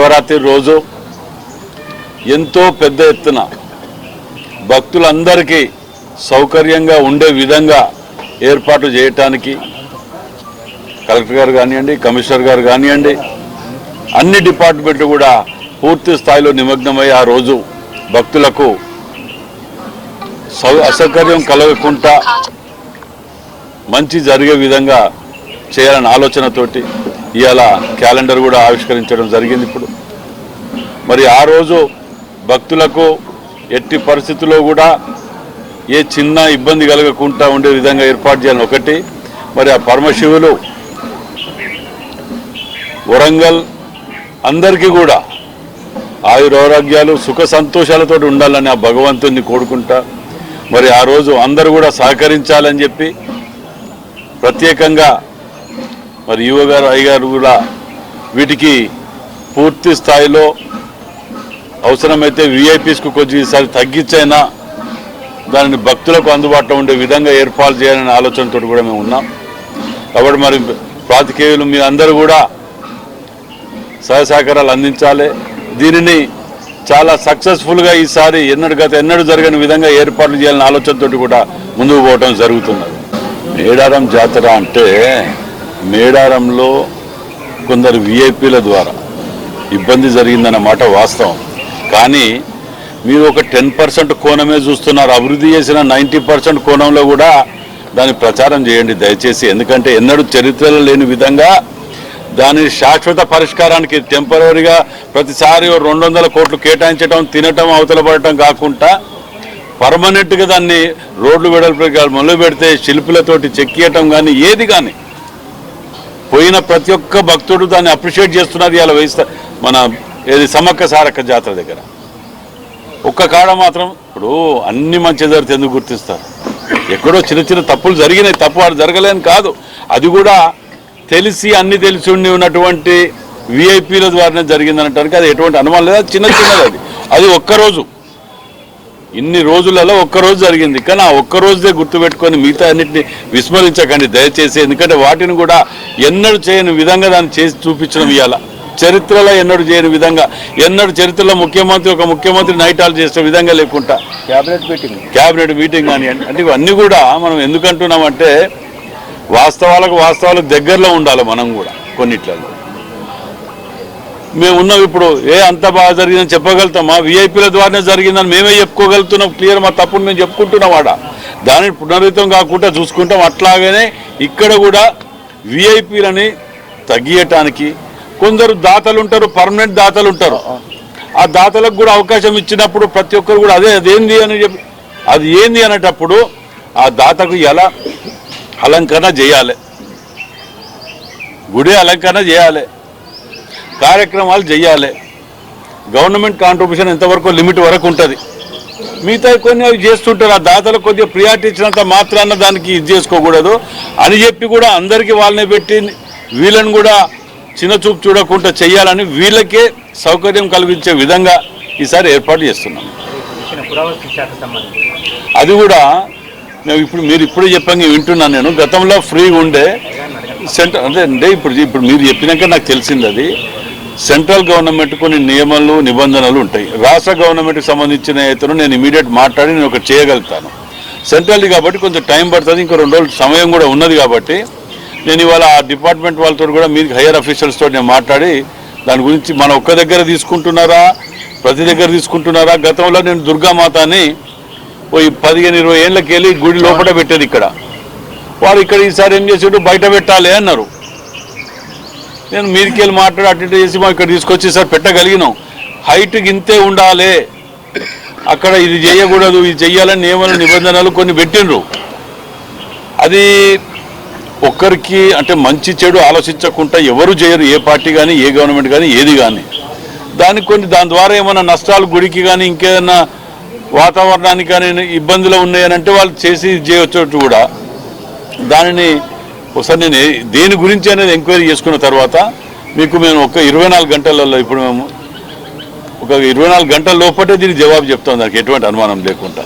శివరాత్రి రోజు ఎంతో పెద్ద ఎత్తున భక్తులందరికీ సౌకర్యంగా ఉండే విధంగా ఏర్పాటు చేయటానికి కలెక్టర్ గారు కానివ్వండి, కమిషనర్ గారు కానివ్వండి, అన్ని డిపార్ట్మెంట్లు కూడా పూర్తి స్థాయిలో నిమగ్నమై ఆ రోజు భక్తులకు అసౌకర్యం కలగకుండా మంచి జరిగే విధంగా చేయాలనే ఆలోచనతోటి ఇవాళ క్యాలెండర్ కూడా ఆవిష్కరించడం జరిగింది. ఇప్పుడు మరి ఆ రోజు భక్తులకు ఎట్టి పరిస్థితుల్లో కూడా ఏ చిన్న ఇబ్బంది కలగకుండా ఉండే విధంగా ఏర్పాటు చేయాలని ఒకటి. మరి ఆ పరమశివులు వరంగల్ అందరికీ కూడా ఆయురారోగ్యాలు సుఖ సంతోషాలతో ఉండాలని ఆ భగవంతుని కోరుకుంటా మరి ఆ రోజు అందరూ కూడా సహకరించాలని చెప్పి ప్రత్యేకంగా మరి యువ గారు అయ్యగారు కూడా వీటికి పూర్తి స్థాయిలో అవసరమైతే విఐపీస్కు కొంచెం ఈసారి తగ్గించైనా దానిని భక్తులకు అందుబాటులో ఉండే విధంగా ఏర్పాటు చేయాలనే ఆలోచనతో కూడా మేము ఉన్నాం. కాబట్టి మరి పాత్రికేయులు మీ అందరూ కూడా సహాయ సహకారాలు అందించాలి. దీనిని చాలా సక్సెస్ఫుల్గా ఈసారి ఎన్నడూ జరగని విధంగా ఏర్పాట్లు చేయాలనే ఆలోచనతో కూడా ముందుకు పోవడం జరుగుతున్నది. మేడారం జాతర అంటే మేడారంలో కొందరు విఐపీల ద్వారా ఇబ్బంది జరిగిందన్నమాట వాస్తవం. కానీ మీరు ఒక 10% కోణమే చూస్తున్నారు. అభివృద్ధి చేసిన 90% కోణంలో కూడా దాన్ని ప్రచారం చేయండి దయచేసి. ఎందుకంటే ఎన్నడూ చరిత్రలో లేని విధంగా దాని శాశ్వత పరిష్కారానికి టెంపరీగా ప్రతిసారి 200 కోట్లు కేటాయించడం, తినటం, అవతల పడటం కాకుండా పర్మనెంట్గా దాన్ని రోడ్లు వెడల్పు మొదలు పెడితే శిల్పులతోటి చెక్కియటం కానీ ఏది కానీ పోయిన ప్రతి ఒక్క భక్తుడు దాన్ని అప్రిషియేట్ చేస్తున్నారు. ఇలా మన ఏది సమ్మక్క సారక్క జాతర దగ్గర ఒక్క కాడ మాత్రం ఇప్పుడు అన్ని మంచి జరిగితే ఎందుకు గుర్తిస్తారు? ఎక్కడో చిన్న చిన్న తప్పులు జరిగినాయి, తప్పు వాడు జరగలేని కాదు. అది కూడా తెలిసి అన్ని తెలిసి ఉండి ఉన్నటువంటి విఐపీల ద్వారానే జరిగిందనటానికి అది ఎటువంటి అనుమానం లేదు. చిన్నది అది ఒక్కరోజు, ఇన్ని రోజులలో ఒక్కరోజు జరిగింది. కానీ ఆ ఒక్కరోజే గుర్తుపెట్టుకొని మిగతా అన్నింటినీ విస్మరించకండి దయచేసి. ఎందుకంటే వాటిని కూడా ఎన్నడూ చేయని విధంగా దాన్ని చేసి చూపించడం ఇవాళ చరిత్రలో ఎన్నడూ చేయని విధంగా, ఎన్నడూ చరిత్రలో ఒక ముఖ్యమంత్రి నైట్ హాల్ చేసే విధంగా లేకుండా క్యాబినెట్ మీటింగ్ కానీ అంటే ఇవన్నీ కూడా మనం ఎందుకంటున్నామంటే వాస్తవాలకు దగ్గరలో ఉండాలి. మనం కూడా కొన్నిట్లలో మేము ఉన్నాం. ఇప్పుడు అంత బాగా జరిగిందని చెప్పగలుగుతామా? విఐపీల ద్వారానే జరిగిందని మేమే చెప్పుకోగలుగుతున్నాం. క్లియర్ మా తప్పును మేము చెప్పుకుంటున్నాం. దానిని పునరుద్ధం కాకుండా చూసుకుంటాం. అట్లాగనే ఇక్కడ కూడా విఐపీలని తగ్గియటానికి కొందరు దాతలు ఉంటారు, పర్మనెంట్ దాతలు ఉంటారు. ఆ దాతలకు కూడా అవకాశం ఇచ్చినప్పుడు ప్రతి ఒక్కరు కూడా అదేంది అని చెప్పి అది ఏంది అనేటప్పుడు ఆ దాతకు ఎలా అలంకరణ చేయాలి, గుడి అలంకరణ చేయాలి, కార్యక్రమాలు చేయాలి. గవర్నమెంట్ కాంట్రిబ్యూషన్ ఎంతవరకు లిమిట్ వరకు ఉంటుంది. మిగతా కొన్ని అవి చేస్తుంటారు. ఆ దాతలకు కొద్దిగా ప్రియారిటీ ఇచ్చినంత మాత్రాన దానికి ఇది చేసుకోకూడదు అని చెప్పి కూడా అందరికీ వాళ్ళని పెట్టి వీళ్ళని కూడా చిన్న చూపు చూడకుండా చేయాలని వీళ్ళకే సౌకర్యం కలిగించే విధంగా ఈసారి ఏర్పాటు చేస్తున్నాం. అది కూడా మేము మీరు ఇప్పుడే చెప్పంగా వింటున్నాను. నేను గతంలో ఫ్రీగా ఉండే సెంటర్ అంటే ఇప్పుడు మీరు చెప్పినాక నాకు తెలిసింది. అది సెంట్రల్ గవర్నమెంట్ కొన్ని నియమాలు నిబంధనలు ఉంటాయి. రాష్ట్ర గవర్నమెంట్కి సంబంధించిన అయితే నేను ఇమీడియట్ మాట్లాడి నేను ఒకటి చేయగలుగుతాను. సెంట్రల్ది కాబట్టి కొంచెం టైం పడుతుంది. ఇంకో 2 రోజులు సమయం కూడా ఉన్నది. కాబట్టి నేను ఇవాళ ఆ డిపార్ట్మెంట్ వాళ్ళతో కూడా మీరు హైయర్ అఫీషియల్స్తో నేను మాట్లాడి దాని గురించి మన ఒక్క దగ్గర తీసుకుంటున్నారా, ప్రతి దగ్గర తీసుకుంటున్నారా? గతంలో నేను దుర్గామాతని 15-20 ఏళ్ళకి వెళ్ళి గుడి లోపల పెట్టేది. ఇక్కడ వారు ఇక్కడ ఈసారి ఏం చేసాడు, బయట పెట్టాలి అన్నారు. నేను మీరికి వెళ్ళి మాట్లాడి అటు చేసి మా ఇక్కడ తీసుకొచ్చి సార్ పెట్టగలిగినాం. హైట్కి ఇంతే ఉండాలి, అక్కడ ఇది చేయకూడదు, ఇది చెయ్యాలని నియమాలు నిబంధనలు కొన్ని పెట్టిండ్రు. అది ఒక్కరికి అంటే మంచి చెడు ఆలోచించకుండా ఎవరు చేయరు, ఏ పార్టీ కానీ, ఏ గవర్నమెంట్ కానీ, ఏది కానీ. దాని ద్వారా ఏమైనా నష్టాలు గుడికి కానీ ఇంకేదైనా వాతావరణానికి కానీ ఇబ్బందులు ఉన్నాయనంటే వాళ్ళు చేసి చేయవచ్చు కూడా. దానిని ఒకసారి నేను దేని గురించి అనేది ఎంక్వైరీ చేసుకున్న తర్వాత మీకు మేము ఒక 24 గంటలలో ఇప్పుడు మేము ఒక 24 గంటల లోపటే దీనికి జవాబు చెప్తాం, దానికి ఎటువంటి అనుమానం లేకుండా.